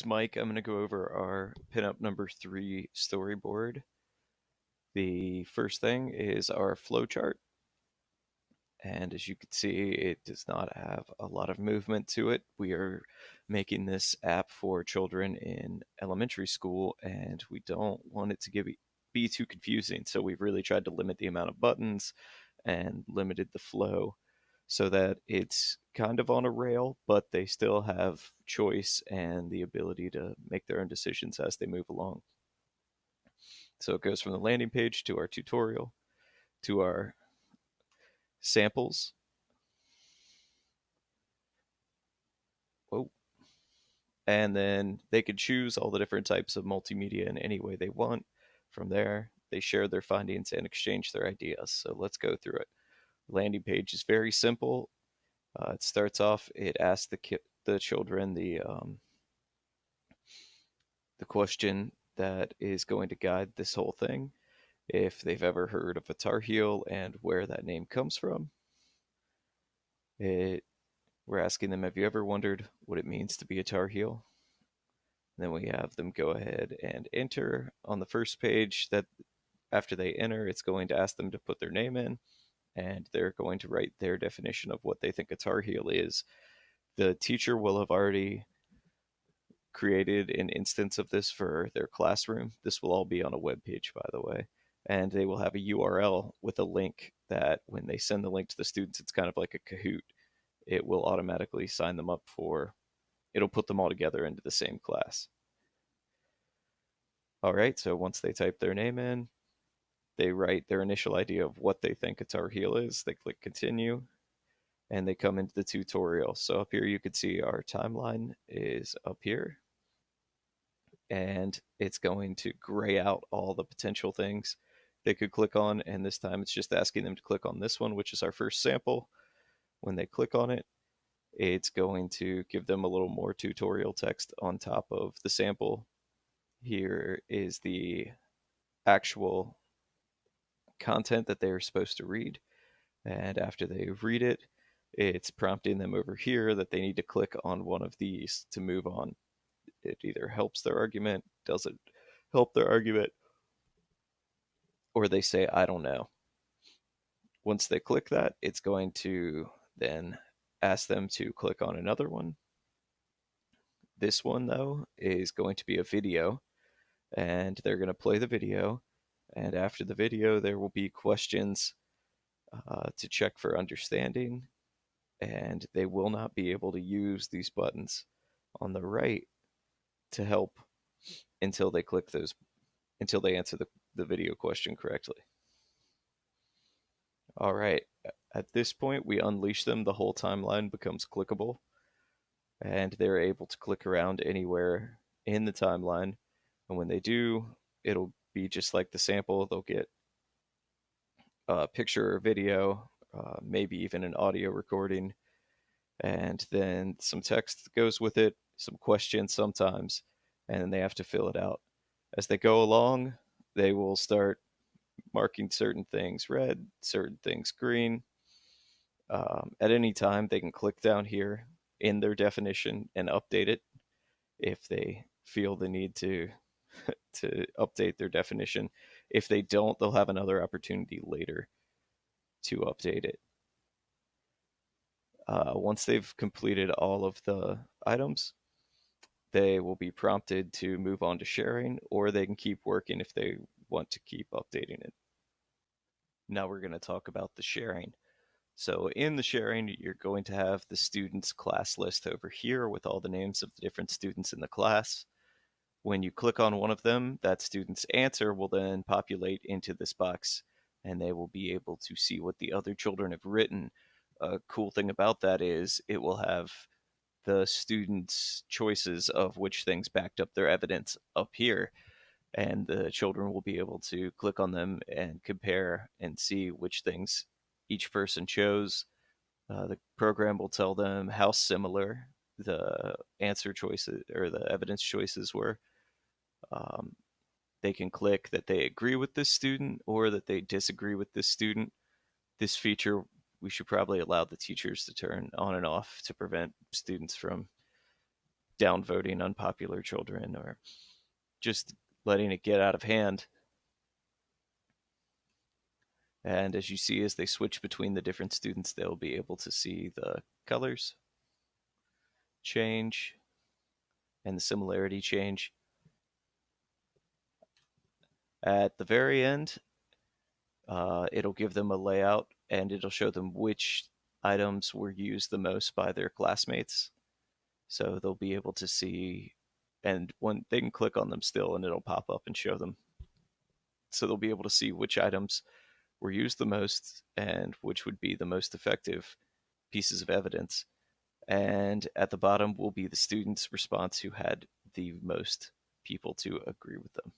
Mike. I'm going to go over our pinup number 3 storyboard. The first thing is our flowchart. And as you can see, it does not have a lot of movement to it. We are making this app for children in elementary school, and we don't want it to be too confusing. So we've really tried to limit the amount of buttons and limited the flow so that it's kind of on a rail, but they still have choice and the ability to make their own decisions as they move along. So it goes from the landing page to our tutorial to our samples. Whoa. And then they could choose all the different types of multimedia in any way they want. From there, they share their findings and exchange their ideas. So let's go through it. Landing page is very simple. It starts off. It asks the children the question that is going to guide this whole thing. If they've ever heard of a Tar Heel and where that name comes from, it, we're asking them, have you ever wondered what it means to be a Tar Heel? Then we have them go ahead and enter on the first page. That after they enter, it's going to ask them to put their name in, and they're going to write their definition of what they think a Tar Heel is. The teacher will have already created an instance of this for their classroom. This will all be on a web page, by the way. And they will have a URL with a link that when they send the link to the students, it's kind of like a Kahoot. It will automatically sign them up it'll put them all together into the same class. All right, so once they type their name in, they write their initial idea of what they think a Tar Heel is. They click continue, and they come into the tutorial. So up here, you can see our timeline is up here, and it's going to gray out all the potential things they could click on. And this time, it's just asking them to click on this one, which is our first sample. When they click on it, it's going to give them a little more tutorial text on top of the sample. Here is the actual content that they are supposed to read. And after they read it, it's prompting them over here that they need to click on one of these to move on. It either helps their argument, doesn't help their argument, or they say, I don't know. Once they click that, it's going to then ask them to click on another one. This one, though, is going to be a video, and they're going to play the video. And after the video, there will be questions to check for understanding, and they will not be able to use these buttons on the right to help until they click those, until they answer the video question correctly. All right, at this point, we unleash them. The whole timeline becomes clickable, and they're able to click around anywhere in the timeline. And when they do, it'll be just like the sample. They'll get a picture or video, maybe even an audio recording, and then some text goes with it, some questions sometimes, and then they have to fill it out. As they go along, they will start marking certain things red, certain things green. At any time, they can click down here in their definition and update it if they feel the need to to update their definition. If they don't, they'll have another opportunity later to update it. Once they've completed all of the items, they will be prompted to move on to sharing, or they can keep working if they want to keep updating it. Now we're going to talk about the sharing. So in the sharing, you're going to have the students' class list over here with all the names of the different students in the class. When you click on one of them, that student's answer will then populate into this box, and they will be able to see what the other children have written. A cool thing about that is it will have the students' choices of which things backed up their evidence up here, and the children will be able to click on them and compare and see which things each person chose. The program will tell them how similar the answer choices or the evidence choices were. Um, they can click that they agree with this student or that they disagree with this student. This feature we should probably allow the teachers to turn on and off to prevent students from downvoting unpopular children or just letting it get out of hand. And as you see, as they switch between the different students, they'll be able to see the colors change and the similarity change. At the very end, it'll give them a layout and it'll show them which items were used the most by their classmates. So they'll be able to see, and when they can click on them still and it'll pop up and show them. So they'll be able to see which items were used the most and which would be the most effective pieces of evidence. And at the bottom will be the student's response who had the most people to agree with them.